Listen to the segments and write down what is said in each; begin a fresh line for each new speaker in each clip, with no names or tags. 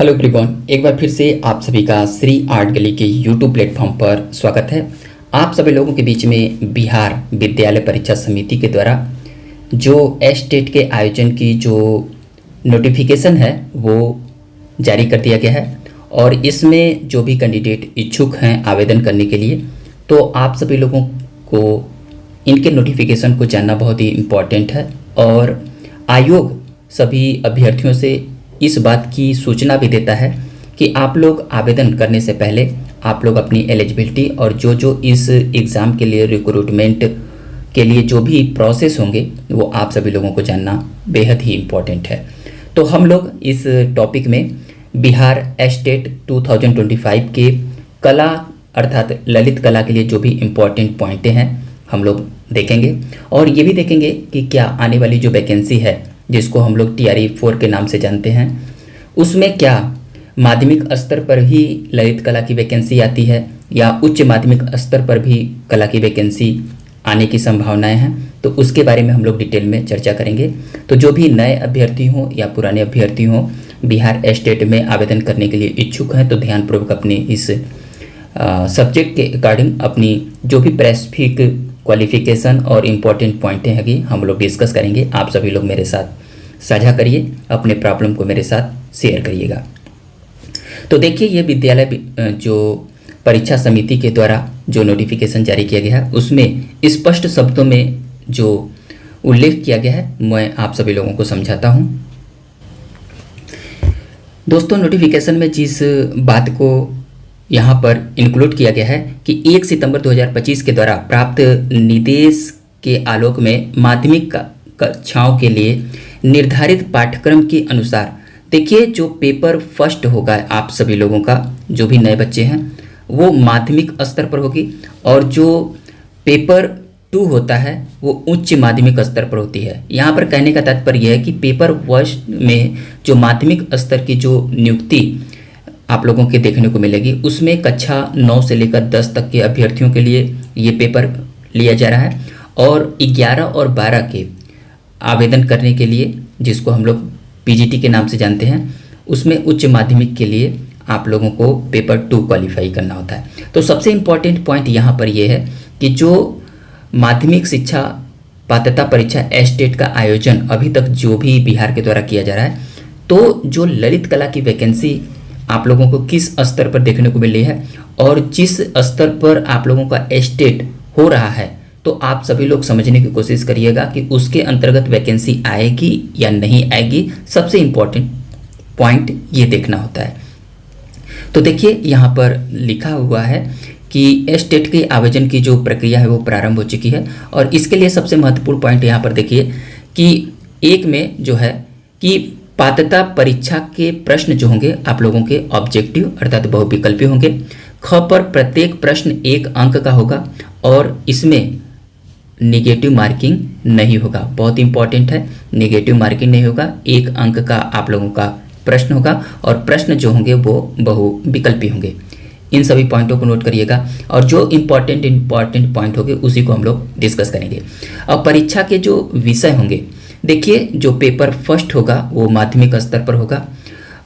Hello everyone, एक बार फिर से आप सभी का श्री आर्ट गली के यूट्यूब प्लेटफॉर्म पर स्वागत है। आप सभी लोगों के बीच में बिहार विद्यालय परीक्षा समिति के द्वारा जो टेट के आयोजन की जो नोटिफिकेशन है वो जारी कर दिया गया है और इसमें जो भी कैंडिडेट इच्छुक हैं आवेदन करने के लिए, तो आप सभी लोगों को इनके नोटिफिकेशन को जानना बहुत ही इम्पॉर्टेंट है। और आयोग सभी अभ्यर्थियों से इस बात की सूचना भी देता है कि आप लोग आवेदन करने से पहले आप लोग अपनी एलिजिबिलिटी और जो इस एग्ज़ाम के लिए रिक्रूटमेंट के लिए जो भी प्रोसेस होंगे वो आप सभी लोगों को जानना बेहद ही इम्पोर्टेंट है। तो हम लोग इस टॉपिक में बिहार टेट 2025 के कला अर्थात ललित कला के लिए जो भी इम्पोर्टेंट पॉइंटें हैं हम लोग देखेंगे और ये भी देखेंगे कि क्या आने वाली जो वैकेंसी है जिसको हम लोग TRE 4 के नाम से जानते हैं, उसमें क्या माध्यमिक स्तर पर ही ललित कला की वैकेंसी आती है या उच्च माध्यमिक स्तर पर भी कला की वैकेंसी आने की संभावनाएं हैं। तो उसके बारे में हम लोग डिटेल में चर्चा करेंगे। तो जो भी नए अभ्यर्थी हों या पुराने अभ्यर्थी हों बिहार टेट में आवेदन करने के लिए इच्छुक हैं, तो ध्यानपूर्वक अपनी इस सब्जेक्ट के अकॉर्डिंग अपनी जो भी स्पेसिफिक क्वालिफिकेशन और इम्पोर्टेंट पॉइंटें हैं कि हम लोग डिस्कस करेंगे। आप सभी लोग मेरे साथ साझा करिए, अपने प्रॉब्लम को मेरे साथ शेयर करिएगा। तो देखिए, ये विद्यालय जो परीक्षा समिति के द्वारा जो नोटिफिकेशन जारी किया गया है उसमें स्पष्ट शब्दों में जो उल्लेख किया गया है मैं आप सभी लोगों को समझाता हूँ। दोस्तों, नोटिफिकेशन में जिस बात को यहाँ पर इंक्लूड किया गया है कि 1 सितंबर 2025 के द्वारा प्राप्त निर्देश के आलोक में माध्यमिक कक्षाओं के लिए निर्धारित पाठ्यक्रम के अनुसार, देखिए जो पेपर फर्स्ट होगा आप सभी लोगों का, जो भी नए बच्चे हैं वो माध्यमिक स्तर पर होगी और जो पेपर 2 होता है वो उच्च माध्यमिक स्तर पर होती है। यहाँ पर कहने का तात्पर्य यह है कि पेपर फर्स्ट में जो माध्यमिक स्तर की जो नियुक्ति आप लोगों के देखने को मिलेगी उसमें कक्षा 9 से लेकर 10 तक के अभ्यर्थियों के लिए ये पेपर लिया जा रहा है और 11 और 12 के आवेदन करने के लिए, जिसको हम लोग PGT के नाम से जानते हैं, उसमें उच्च माध्यमिक के लिए आप लोगों को पेपर 2 क्वालिफाई करना होता है। तो सबसे इम्पॉर्टेंट पॉइंट यहाँ पर यह है कि जो माध्यमिक शिक्षा पात्रता परीक्षा टेट का आयोजन अभी तक जो भी बिहार के द्वारा किया जा रहा है, तो जो ललित कला की वैकेंसी आप लोगों को किस स्तर पर देखने को मिल रही है और जिस स्तर पर आप लोगों का टेट हो रहा है, तो आप सभी लोग समझने की कोशिश करिएगा कि उसके अंतर्गत वैकेंसी आएगी या नहीं आएगी। सबसे इम्पोर्टेंट पॉइंट ये देखना होता है। तो देखिए, यहाँ पर लिखा हुआ है कि टेट के आवेदन की जो प्रक्रिया है वो प्रारंभ हो चुकी है और इसके लिए सबसे महत्वपूर्ण पॉइंट यहाँ पर देखिए कि एक में जो है कि पात्रता परीक्षा के प्रश्न जो होंगे आप लोगों के ऑब्जेक्टिव अर्थात बहुविकल्पी होंगे। ख पर प्रत्येक प्रश्न 1 अंक का होगा और इसमें नेगेटिव मार्किंग नहीं होगा। बहुत इंपॉर्टेंट है, नेगेटिव मार्किंग नहीं होगा, 1 अंक का आप लोगों का प्रश्न होगा और प्रश्न जो होंगे वो बहुविकल्पी होंगे। इन सभी पॉइंटों को नोट करिएगा और जो इम्पॉर्टेंट पॉइंट होंगे उसी को हम लोग डिस्कस करेंगे। अब परीक्षा के जो विषय होंगे, देखिए जो पेपर फर्स्ट होगा वो माध्यमिक स्तर पर होगा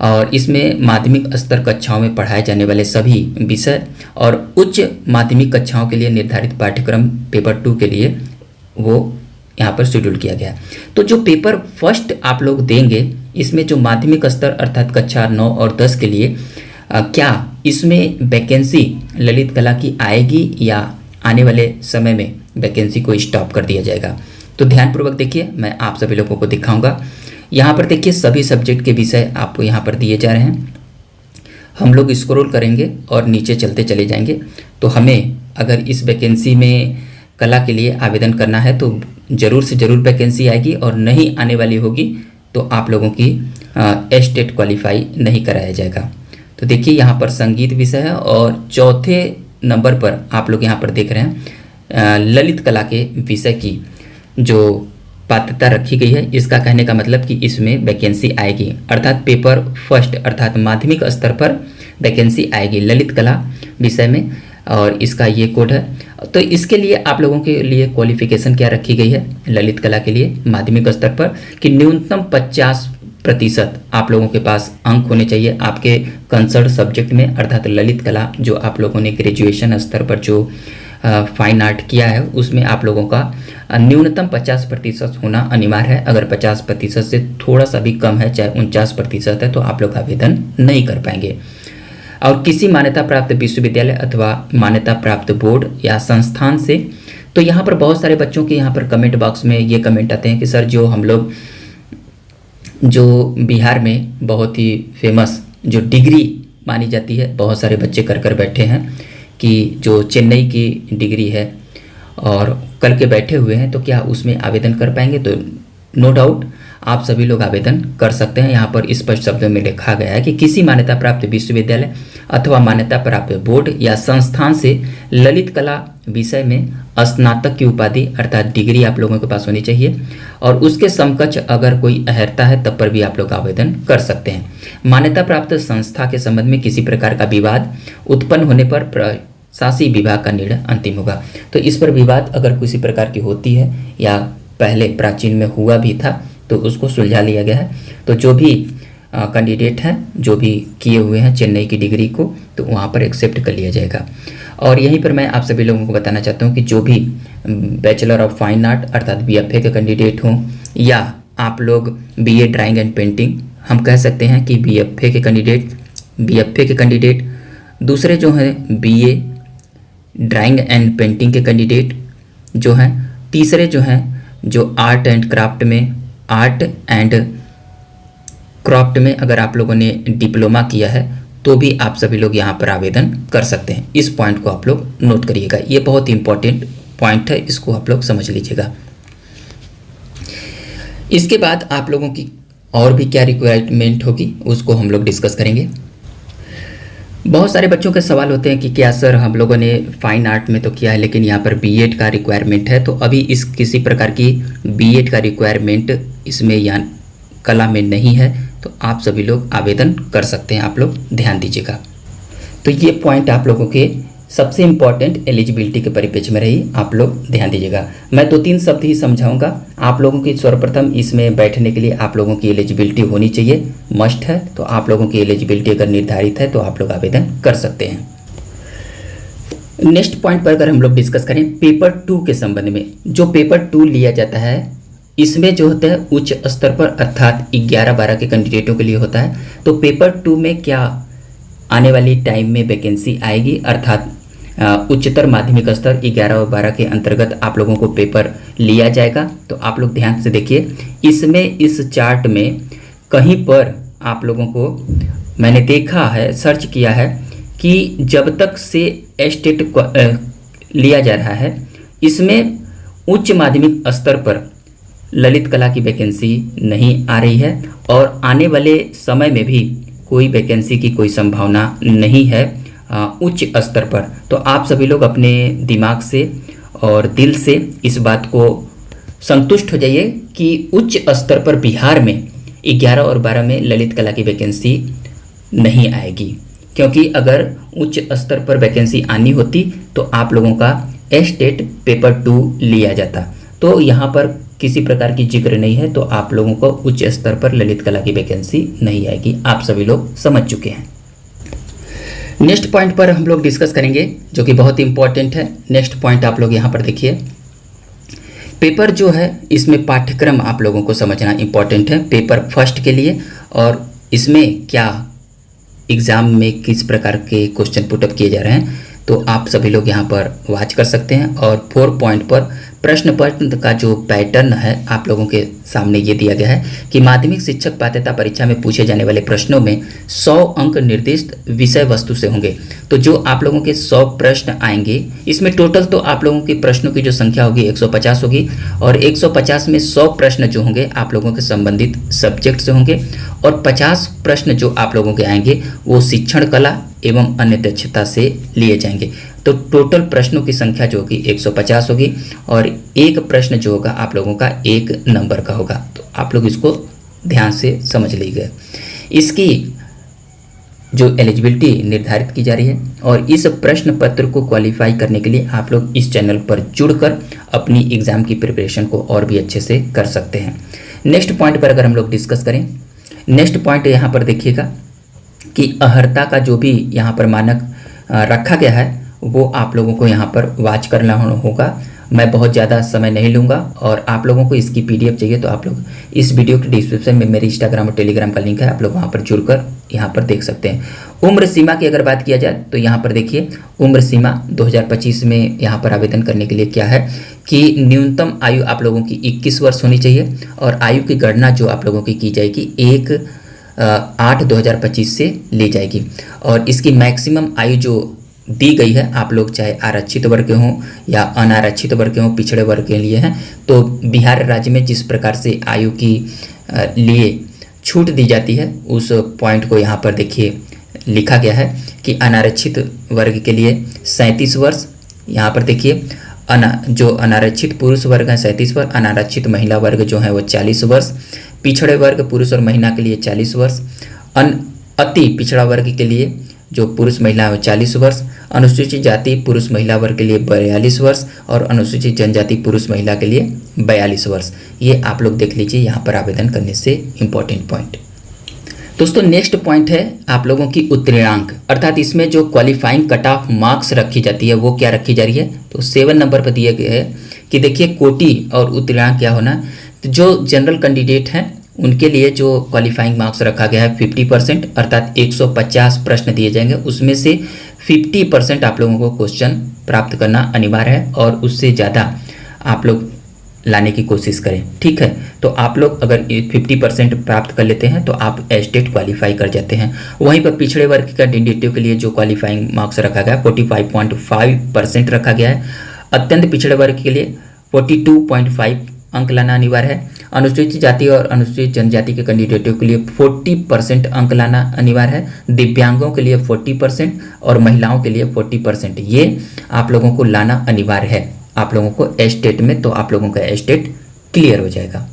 और इसमें माध्यमिक स्तर कक्षाओं में पढ़ाए जाने वाले सभी विषय और उच्च माध्यमिक कक्षाओं के लिए निर्धारित पाठ्यक्रम पेपर 2 के लिए वो यहाँ पर शेड्यूल किया गया। तो जो पेपर फर्स्ट आप लोग देंगे इसमें जो माध्यमिक स्तर अर्थात कक्षा 9 और 10 के लिए क्या इसमें वैकेंसी ललित कला की आएगी या आने वाले समय में वैकेंसी को स्टॉप कर दिया जाएगा। तो ध्यानपूर्वक देखिए, मैं आप सभी लोगों को दिखाऊंगा। यहाँ पर देखिए सभी सब्जेक्ट के विषय आपको यहाँ पर दिए जा रहे हैं। हम लोग स्क्रॉल करेंगे और नीचे चलते चले जाएंगे। तो हमें अगर इस वैकेंसी में कला के लिए आवेदन करना है तो ज़रूर से ज़रूर वैकेंसी आएगी और नहीं आने वाली होगी तो आप लोगों की टेट क्वालिफाई नहीं कराया जाएगा। तो देखिए यहाँ पर संगीत विषय है और चौथे नंबर पर आप लोग यहाँ पर देख रहे हैं ललित कला के विषय की जो पात्रता रखी गई है। इसका कहने का मतलब कि इसमें वैकेंसी आएगी अर्थात पेपर फर्स्ट अर्थात माध्यमिक स्तर पर वैकेंसी आएगी ललित कला विषय में और इसका ये कोड है। तो इसके लिए आप लोगों के लिए क्वालिफिकेशन क्या रखी गई है ललित कला के लिए माध्यमिक स्तर पर कि न्यूनतम 50 प्रतिशत आप लोगों के पास अंक होने चाहिए आपके कंसर्न सब्जेक्ट में, अर्थात ललित कला जो आप लोगों ने ग्रेजुएशन स्तर पर जो फाइन आर्ट किया है उसमें आप लोगों का न्यूनतम 50% होना अनिवार्य है। अगर 50% से थोड़ा सा भी कम है, चाहे 49% है, तो आप लोग आवेदन नहीं कर पाएंगे। और किसी मान्यता प्राप्त विश्वविद्यालय अथवा मान्यता प्राप्त बोर्ड या संस्थान से, तो यहाँ पर बहुत सारे बच्चों के यहाँ पर कमेंट बॉक्स में ये कमेंट आते हैं कि सर जो हम लोग जो बिहार में बहुत ही फेमस जो डिग्री मानी जाती है, बहुत सारे बच्चे कर बैठे हैं कि जो चेन्नई की डिग्री है और कल के बैठे हुए हैं, तो क्या उसमें आवेदन कर पाएंगे? तो नो डाउट आप सभी लोग आवेदन कर सकते हैं। यहाँ पर स्पष्ट शब्दों में लिखा गया है कि किसी मान्यता प्राप्त विश्वविद्यालय अथवा मान्यता प्राप्त बोर्ड या संस्थान से ललित कला विषय में स्नातक की उपाधि अर्थात डिग्री आप लोगों के पास होनी चाहिए, और उसके समकक्ष अगर कोई अहर्ता है तब पर भी आप लोग आवेदन कर सकते हैं। मान्यता प्राप्त संस्था के संबंध में किसी प्रकार का विवाद उत्पन्न होने पर प्रशासकीय विभाग का निर्णय अंतिम होगा। तो इस पर विवाद अगर किसी प्रकार की होती है या पहले प्राचीन में हुआ भी था तो उसको सुलझा लिया गया है। तो जो भी कैंडिडेट हैं जो भी किए हुए हैं चेन्नई की डिग्री को, तो वहाँ पर एक्सेप्ट कर लिया जाएगा। और यहीं पर मैं आप सभी लोगों को बताना चाहता हूँ कि जो भी बैचलर ऑफ फाइन आर्ट अर्थात BFA के कैंडिडेट हों या आप लोग BA ड्राइंग एंड पेंटिंग, हम कह सकते हैं कि BFA के कैंडिडेट, दूसरे जो हैं BA ड्राइंग एंड पेंटिंग के कैंडिडेट जो हैं, तीसरे जो हैं जो आर्ट एंड क्राफ्ट में अगर आप लोगों ने डिप्लोमा किया है तो भी आप सभी लोग यहाँ पर आवेदन कर सकते हैं। इस पॉइंट को आप लोग नोट करिएगा, ये बहुत इंपॉर्टेंट पॉइंट है, इसको आप लोग समझ लीजिएगा। इसके बाद आप लोगों की और भी क्या रिक्वायरमेंट होगी उसको हम लोग डिस्कस करेंगे। बहुत सारे बच्चों के सवाल होते हैं कि क्या सर हम लोगों ने फाइन आर्ट में तो किया है लेकिन यहाँ पर B.Ed का रिक्वायरमेंट है, तो अभी इस किसी प्रकार की B.Ed का रिक्वायरमेंट इसमें या कला में नहीं है, तो आप सभी लोग आवेदन कर सकते हैं। आप लोग ध्यान दीजिएगा। तो ये पॉइंट आप लोगों के सबसे इम्पॉर्टेंट एलिजिबिलिटी के परिप्रेक्ष्य में रही, आप लोग ध्यान दीजिएगा। मैं 2-3 शब्द ही समझाऊंगा आप लोगों की। सर्वप्रथम इसमें बैठने के लिए आप लोगों की एलिजिबिलिटी होनी चाहिए, मस्ट है। तो आप लोगों की एलिजिबिलिटी अगर निर्धारित है तो आप लोग आवेदन कर सकते हैं। नेक्स्ट पॉइंट पर अगर हम लोग डिस्कस करें पेपर 2 के संबंध में, जो पेपर 2 लिया जाता है इसमें जो होता है उच्च स्तर पर अर्थात 11-12 के कैंडिडेटों के लिए होता है। तो पेपर 2 में क्या आने वाली टाइम में वैकेंसी आएगी, अर्थात उच्चतर माध्यमिक स्तर 11 और 12 के अंतर्गत आप लोगों को पेपर लिया जाएगा। तो आप लोग ध्यान से देखिए, इसमें इस चार्ट में कहीं पर आप लोगों को मैंने देखा है, सर्च किया है कि जब तक से एस्टेट लिया जा रहा है इसमें उच्च माध्यमिक स्तर पर ललित कला की वैकेंसी नहीं आ रही है और आने वाले समय में भी कोई वैकेंसी की कोई संभावना नहीं है उच्च स्तर पर। तो आप सभी लोग अपने दिमाग से और दिल से इस बात को संतुष्ट हो जाइए कि उच्च स्तर पर बिहार में 11 और 12 में ललित कला की वैकेंसी नहीं आएगी, क्योंकि अगर उच्च स्तर पर वैकेंसी आनी होती तो आप लोगों का एस्टेट पेपर 2 लिया जाता। तो यहाँ पर किसी प्रकार की जिक्र नहीं है, तो आप लोगों को उच्च स्तर पर ललित कला की वैकेंसी नहीं आएगी, आप सभी लोग समझ चुके हैं। नेक्स्ट पॉइंट पर हम लोग डिस्कस करेंगे जो कि बहुत इंपॉर्टेंट है। नेक्स्ट पॉइंट आप लोग यहाँ पर देखिए, पेपर जो है इसमें पाठ्यक्रम आप लोगों को समझना इंपॉर्टेंट है पेपर फर्स्ट के लिए, और इसमें क्या एग्ज़ाम में किस प्रकार के क्वेश्चन पुटअप किए जा रहे हैं तो आप सभी लोग यहाँ पर वॉच कर सकते हैं। और 4 पॉइंट पर प्रश्न पत्र का जो पैटर्न है आप लोगों के सामने ये दिया गया है कि माध्यमिक शिक्षक पात्रता परीक्षा में पूछे जाने वाले प्रश्नों में 100 अंक निर्दिष्ट विषय वस्तु से होंगे। तो जो आप लोगों के 100 प्रश्न आएंगे इसमें टोटल तो आप लोगों के प्रश्नों की जो संख्या होगी 150 होगी, और 150 में 100 प्रश्न जो होंगे आप लोगों के संबंधित सब्जेक्ट से होंगे, और 50 प्रश्न जो आप लोगों के आएंगे वो शिक्षण कला एवं अन्य दक्षता से लिए जाएंगे। तो टोटल प्रश्नों की संख्या जो होगी 150 होगी, और एक प्रश्न जो होगा आप लोगों का 1 नंबर का होगा। तो आप लोग इसको ध्यान से समझ लीजिए। इसकी जो एलिजिबिलिटी निर्धारित की जा रही है, और इस प्रश्न पत्र को क्वालिफाई करने के लिए आप लोग इस चैनल पर जुड़कर अपनी एग्ज़ाम की प्रिपरेशन को और भी अच्छे से कर सकते हैं। नेक्स्ट पॉइंट पर अगर हम लोग डिस्कस करें, नेक्स्ट पॉइंट यहाँ पर देखिएगा कि अर्हता का जो भी यहाँ पर मानक रखा गया है वो आप लोगों को यहाँ पर वॉच करना होगा। मैं बहुत ज़्यादा समय नहीं लूँगा और आप लोगों को इसकी पीडीएफ चाहिए तो आप लोग इस वीडियो के डिस्क्रिप्शन में मेरे इंस्टाग्राम और टेलीग्राम का लिंक है, आप लोग वहाँ पर जुड़कर यहाँ पर देख सकते हैं। उम्र सीमा की अगर बात किया जाए तो यहाँ पर देखिए उम्र सीमा 2025 में यहाँ पर आवेदन करने के लिए क्या है कि न्यूनतम आयु आप लोगों की 21 वर्ष होनी चाहिए और आयु की गणना जो आप लोगों की जाएगी 1/8/2025 से ली जाएगी और इसकी मैक्सिमम आयु जो दी गई है आप लोग चाहे आरक्षित वर्ग के हों या अनारक्षित वर्ग के हों, पिछड़े वर्ग के लिए हैं, तो बिहार राज्य में जिस प्रकार से आयु की लिए छूट दी जाती है उस पॉइंट को यहाँ पर देखिए लिखा गया है कि अनारक्षित वर्ग के लिए 37 वर्ष, यहाँ पर देखिए जो अनारक्षित पुरुष वर्ग है 37 वर्ष, अनारक्षित महिला वर्ग जो है वो 40 वर्ष, पिछड़े वर्ग पुरुष और महिला के लिए 40 वर्ष, अति पिछड़ा वर्ग के लिए जो पुरुष महिला है 40 वर्ष, अनुसूचित जाति पुरुष महिला वर्ग के लिए 42 वर्ष और अनुसूचित जनजाति पुरुष महिला के लिए 42 वर्ष। ये आप लोग देख लीजिए यहाँ पर आवेदन करने से इम्पोर्टेंट पॉइंट। दोस्तों नेक्स्ट पॉइंट है आप लोगों की उत्तीर्णांक, अर्थात इसमें जो क्वालिफाइंग कट ऑफ मार्क्स रखी जाती है वो क्या रखी जा रही है। तो 7 नंबर पर दिया गया है कि देखिए कोटि और उत्तीर्णांक क्या होना। तो जो जनरल कैंडिडेट हैं उनके लिए जो क्वालिफाइंग मार्क्स रखा गया है 50%, अर्थात 150 प्रश्न दिए जाएंगे, उसमें से 50% आप लोगों को क्वेश्चन प्राप्त करना अनिवार्य है और उससे ज़्यादा आप लोग लाने की कोशिश करें, ठीक है। तो आप लोग अगर 50% प्राप्त कर लेते हैं तो आप स्टेट क्वालिफाई कर जाते हैं। वहीं पर पिछड़े वर्ग कैंडिडेटों के लिए जो क्वालिफाइंग मार्क्स रखा गया 45.5% रखा गया है। अत्यंत पिछड़े वर्ग के लिए 42.5 अंक लाना अनिवार्य है। अनुसूचित जाति और अनुसूचित जनजाति के कैंडिडेटों के लिए 40% अंक लाना अनिवार्य है। दिव्यांगों के लिए 40% और महिलाओं के लिए 40%, ये आप लोगों को लाना अनिवार्य है आप लोगों को स्टेट में, तो आप लोगों का स्टेट क्लियर हो जाएगा।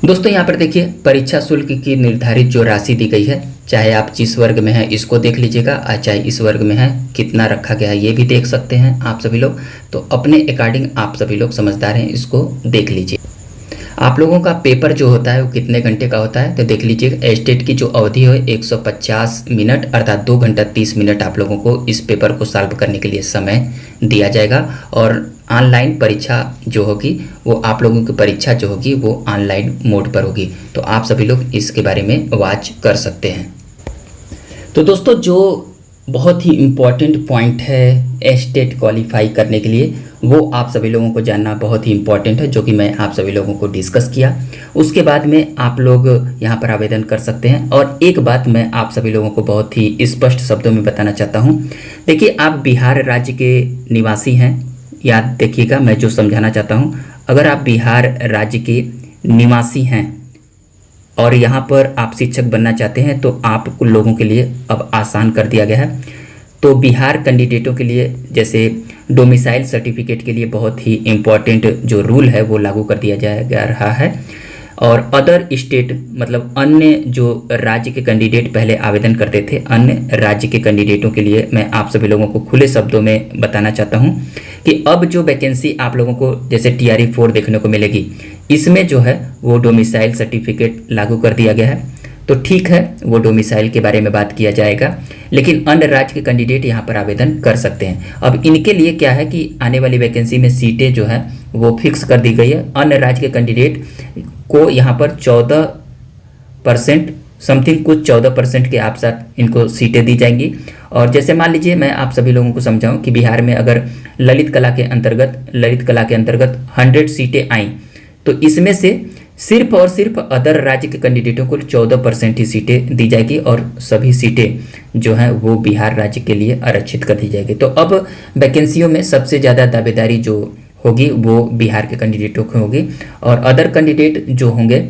दोस्तों यहाँ पर देखिए परीक्षा शुल्क की निर्धारित जो राशि दी गई है, चाहे आप जिस वर्ग में हैं इसको देख लीजिएगा और चाहे इस वर्ग में है कितना रखा गया है ये भी देख सकते हैं आप सभी लोग। तो अपने अकॉर्डिंग आप सभी लोग समझदार हैं, इसको देख लीजिए। आप लोगों का पेपर जो होता है वो कितने घंटे का होता है तो देख लीजिए। स्टेट की जो अवधि है 150 मिनट, अर्थात 2 घंटा 30 मिनट आप लोगों को इस पेपर को सॉल्व करने के लिए समय दिया जाएगा। और ऑनलाइन परीक्षा जो होगी वो आप लोगों की परीक्षा जो होगी वो ऑनलाइन मोड पर होगी, तो आप सभी लोग इसके बारे में वॉच कर सकते हैं। तो दोस्तों जो बहुत ही इम्पॉर्टेंट पॉइंट है स्टेट क्वालिफाई करने के लिए वो आप सभी लोगों को जानना बहुत ही इम्पॉर्टेंट है, जो कि मैं आप सभी लोगों को डिस्कस किया। उसके बाद में आप लोग यहाँ पर आवेदन कर सकते हैं। और एक बात मैं आप सभी लोगों को बहुत ही स्पष्ट शब्दों में बताना चाहता हूँ। देखिए आप बिहार राज्य के निवासी हैं, याद देखिएगा मैं जो समझाना चाहता हूँ। अगर आप बिहार राज्य के निवासी हैं और यहाँ पर आप शिक्षक बनना चाहते हैं तो आप लोगों के लिए अब आसान कर दिया गया है। तो बिहार कैंडिडेटों के लिए जैसे डोमिसाइल सर्टिफिकेट के लिए बहुत ही इम्पॉर्टेंट जो रूल है वो लागू कर दिया जा रहा है। और अदर स्टेट मतलब अन्य जो राज्य के कैंडिडेट पहले आवेदन करते थे, अन्य राज्य के कैंडिडेटों के लिए मैं आप सभी लोगों को खुले शब्दों में बताना चाहता हूं कि अब जो वैकेंसी आप लोगों को जैसे TRE 4 देखने को मिलेगी, इसमें जो है वो डोमिसाइल सर्टिफिकेट लागू कर दिया गया है। तो ठीक है, वो डोमिसाइल के बारे में बात किया जाएगा, लेकिन अन्य राज्य के कैंडिडेट यहाँ पर आवेदन कर सकते हैं। अब इनके लिए क्या है कि आने वाली वैकेंसी में सीटें जो है वो फिक्स कर दी गई है। अन्य राज्य के कैंडिडेट को यहाँ पर 14% समथिंग, कुछ 14% के आप साथ इनको सीटें दी जाएंगी। और जैसे मान लीजिए मैं आप सभी लोगों को समझाऊं कि बिहार में अगर ललित कला के अंतर्गत 100 सीटें आईं तो इसमें से सिर्फ और सिर्फ अदर राज्य के कैंडिडेटों को 14% ही सीटें दी जाएगी और सभी सीटें जो हैं वो बिहार राज्य के लिए आरक्षित कर दी जाएगी। तो अब वैकेंसियों में सबसे ज़्यादा दावेदारी जो होगी वो बिहार के कैंडिडेटों की होगी और अदर कैंडिडेट जो होंगे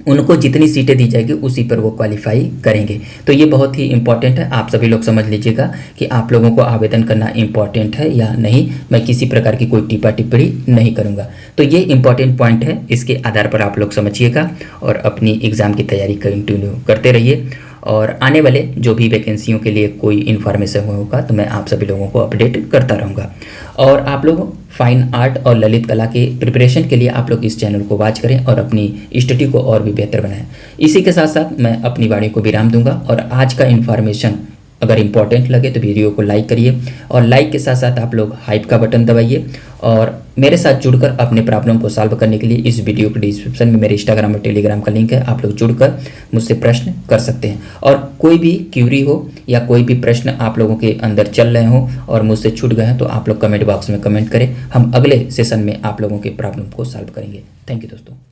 उनको जितनी सीटें दी जाएगी उसी पर वो क्वालिफाई करेंगे। तो ये बहुत ही इंपॉर्टेंट है, आप सभी लोग समझ लीजिएगा कि आप लोगों को आवेदन करना इंपॉर्टेंट है या नहीं। मैं किसी प्रकार की कोई टिप्पा टिप्पणी नहीं करूँगा। तो ये इंपॉर्टेंट पॉइंट है, इसके आधार पर आप लोग समझिएगा और अपनी एग्ज़ाम की तैयारी कंटिन्यू करते रहिए। और आने वाले जो भी वैकेंसियों के लिए कोई इन्फॉर्मेशन होगा तो मैं आप सभी लोगों को अपडेट करता रहूँगा। और आप लोग फाइन आर्ट और ललित कला के प्रिपरेशन के लिए आप लोग इस चैनल को वॉच करें और अपनी स्टडी को और भी बेहतर बनाएं। इसी के साथ साथ मैं अपनी वाणी को विराम दूंगा और आज का इन्फॉर्मेशन अगर इम्पॉर्टेंट लगे तो वीडियो को लाइक करिए और लाइक के साथ साथ आप लोग हाइप का बटन दबाइए और मेरे साथ जुड़कर अपने प्रॉब्लम को सॉल्व करने के लिए इस वीडियो के डिस्क्रिप्शन में मेरे इंस्टाग्राम और टेलीग्राम का लिंक है, आप लोग जुड़कर मुझसे प्रश्न कर सकते हैं। और कोई भी क्यूरी हो या कोई भी प्रश्न आप लोगों के अंदर चल रहे हो और मुझसे छूट गए हैं तो आप लोग कमेंट बॉक्स में कमेंट करें, हम अगले सेशन में आप लोगों के प्रॉब्लम को सॉल्व करेंगे। थैंक यू दोस्तों।